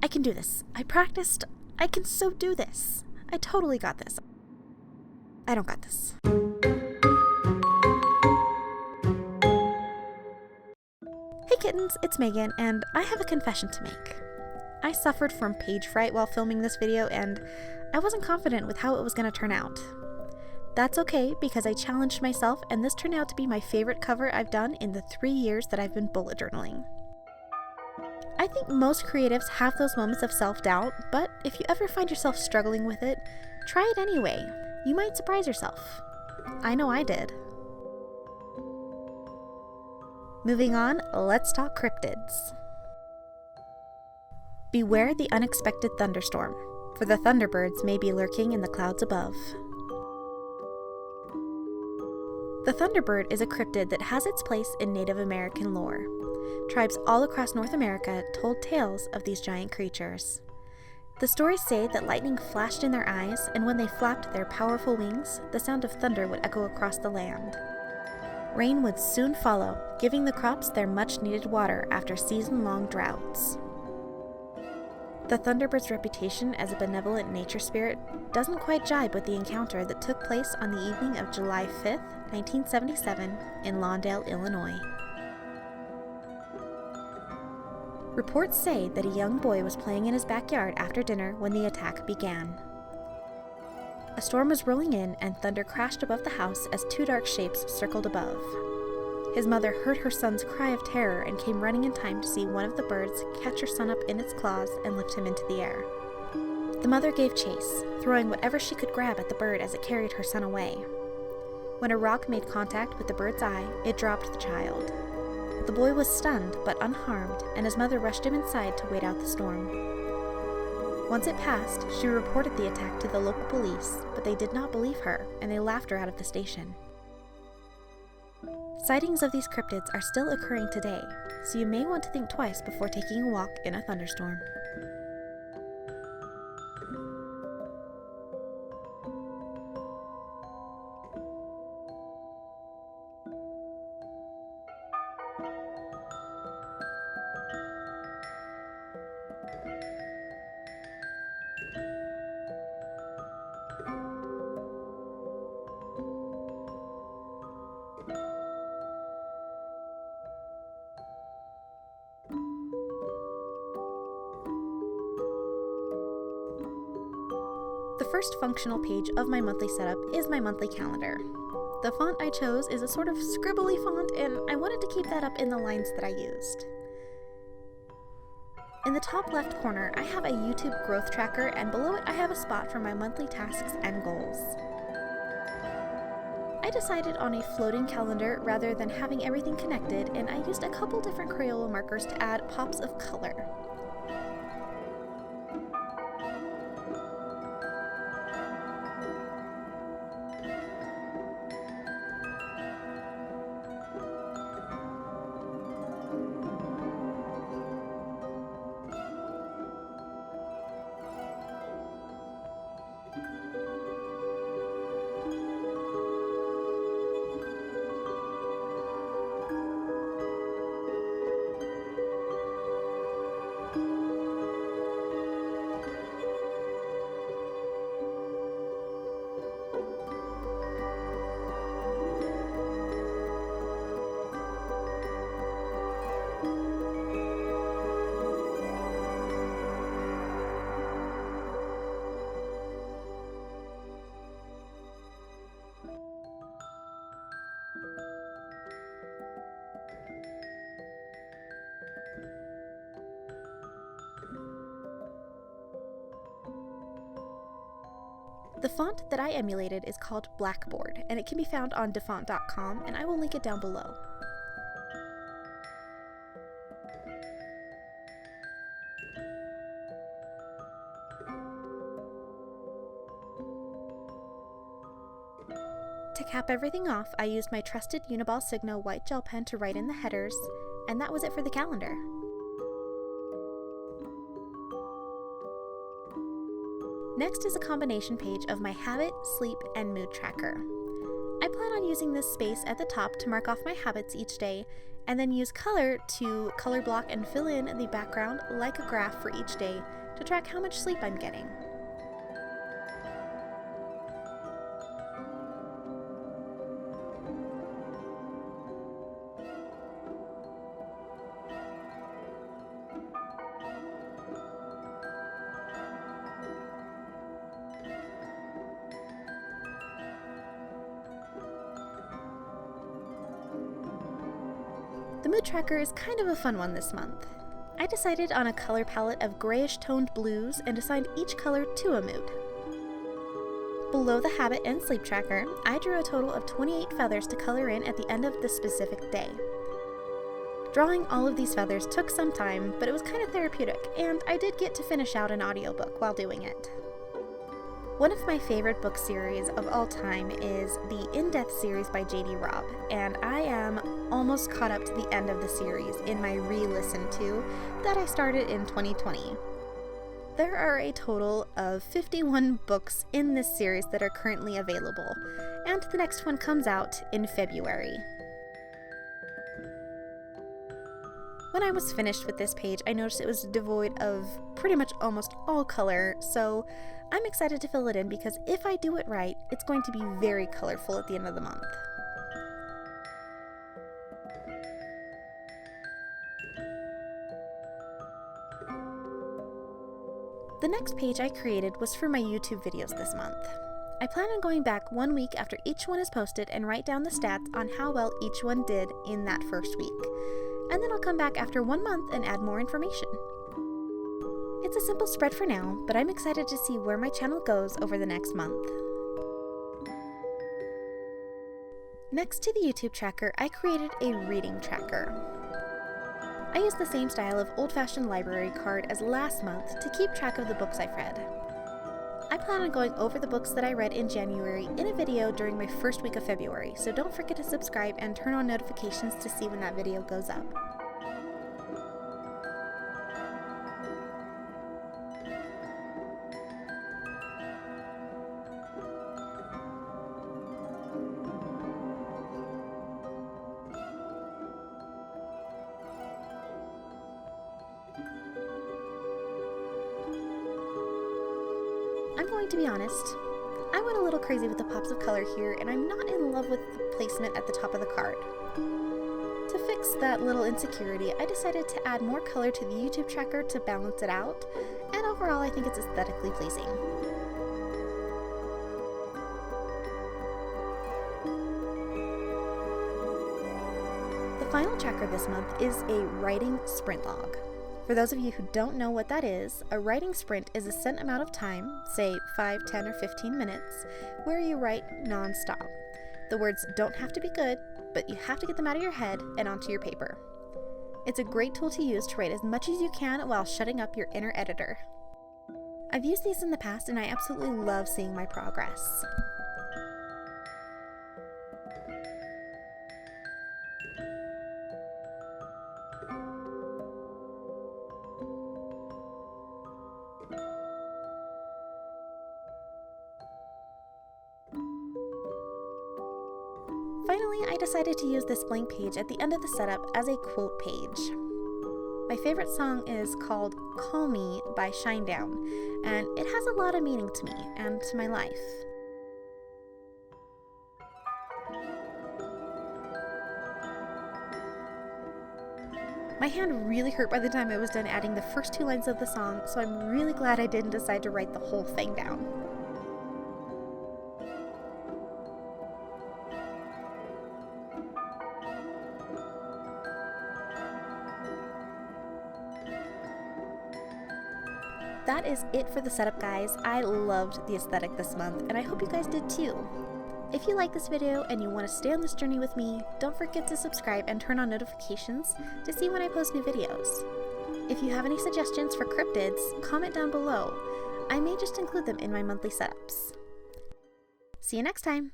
I can do this. I practiced. I can so do this. I totally got this. I don't got this. Hey kittens, it's Megan, and I have a confession to make. I suffered from page fright while filming this video, and I wasn't confident with how it was going to turn out. That's okay, because I challenged myself, and this turned out to be my favorite cover I've done in the 3 years that I've been bullet journaling. I think most creatives have those moments of self-doubt, but if you ever find yourself struggling with it, try it anyway. You might surprise yourself. I know I did. Moving on, let's talk cryptids. Beware the unexpected thunderstorm, for the Thunderbirds may be lurking in the clouds above. The Thunderbird is a cryptid that has its place in Native American lore. Tribes all across North America told tales of these giant creatures. The stories say that lightning flashed in their eyes, and when they flapped their powerful wings, the sound of thunder would echo across the land. Rain would soon follow, giving the crops their much-needed water after season-long droughts. The Thunderbird's reputation as a benevolent nature spirit doesn't quite jibe with the encounter that took place on the evening of July 5th, 1977, in Lawndale, Illinois. Reports say that a young boy was playing in his backyard after dinner when the attack began. A storm was rolling in and thunder crashed above the house as two dark shapes circled above. His mother heard her son's cry of terror and came running in time to see one of the birds catch her son up in its claws and lift him into the air. The mother gave chase, throwing whatever she could grab at the bird as it carried her son away. When a rock made contact with the bird's eye, it dropped the child. The boy was stunned but unharmed, and his mother rushed him inside to wait out the storm. Once it passed, she reported the attack to the local police, but they did not believe her, and they laughed her out of the station. Sightings of these cryptids are still occurring today, so you may want to think twice before taking a walk in a thunderstorm. The first functional page of my monthly setup is my monthly calendar. The font I chose is a sort of scribbly font, and I wanted to keep that up in the lines that I used. In the top left corner, I have a YouTube growth tracker, and below it I have a spot for my monthly tasks and goals. I decided on a floating calendar rather than having everything connected, and I used a couple different Crayola markers to add pops of color. The font that I emulated is called Blackboard, and it can be found on dafont.com, and I will link it down below. To cap everything off, I used my trusted Uniball Signo white gel pen to write in the headers, and that was it for the calendar. Next is a combination page of my habit, sleep, and mood tracker. I plan on using this space at the top to mark off my habits each day, and then use color to color block and fill in the background like a graph for each day to track how much sleep I'm getting. The mood tracker is kind of a fun one this month. I decided on a color palette of grayish toned blues and assigned each color to a mood. Below the habit and sleep tracker, I drew a total of 28 feathers to color in at the end of the specific day. Drawing all of these feathers took some time, but it was kind of therapeutic, and I did get to finish out an audiobook while doing it. One of my favorite book series of all time is the In-Depth series by J.D. Robb, and I am almost caught up to the end of the series in my re-listen to that I started in 2020. There are a total of 51 books in this series that are currently available, and the next one comes out in February. When I was finished with this page, I noticed it was devoid of pretty much almost all color, so I'm excited to fill it in because if I do it right, it's going to be very colorful at the end of the month. The next page I created was for my YouTube videos this month. I plan on going back 1 week after each one is posted and write down the stats on how well each one did in that first week. And then I'll come back after 1 month and add more information. It's a simple spread for now, but I'm excited to see where my channel goes over the next month. Next to the YouTube tracker, I created a reading tracker. I used the same style of old-fashioned library card as last month to keep track of the books I've read. I plan on going over the books that I read in January in a video during my first week of February, so don't forget to subscribe and turn on notifications to see when that video goes up. I'm going to be honest, I went a little crazy with the pops of color here, and I'm not in love with the placement at the top of the card. To fix that little insecurity, I decided to add more color to the YouTube tracker to balance it out, and overall I think it's aesthetically pleasing. The final tracker this month is a writing sprint log. For those of you who don't know what that is, a writing sprint is a set amount of time, say 5, 10, or 15 minutes, where you write non-stop. The words don't have to be good, but you have to get them out of your head and onto your paper. It's a great tool to use to write as much as you can while shutting up your inner editor. I've used these in the past and I absolutely love seeing my progress. Finally, I decided to use this blank page at the end of the setup as a quote page. My favorite song is called Call Me by Shinedown, and it has a lot of meaning to me and to my life. My hand really hurt by the time I was done adding the first 2 lines of the song, so I'm really glad I didn't decide to write the whole thing down. That is it for the setup, guys. I loved the aesthetic this month, and I hope you guys did too. If you like this video and you want to stay on this journey with me, don't forget to subscribe and turn on notifications to see when I post new videos. If you have any suggestions for cryptids, comment down below. I may just include them in my monthly setups. See you next time!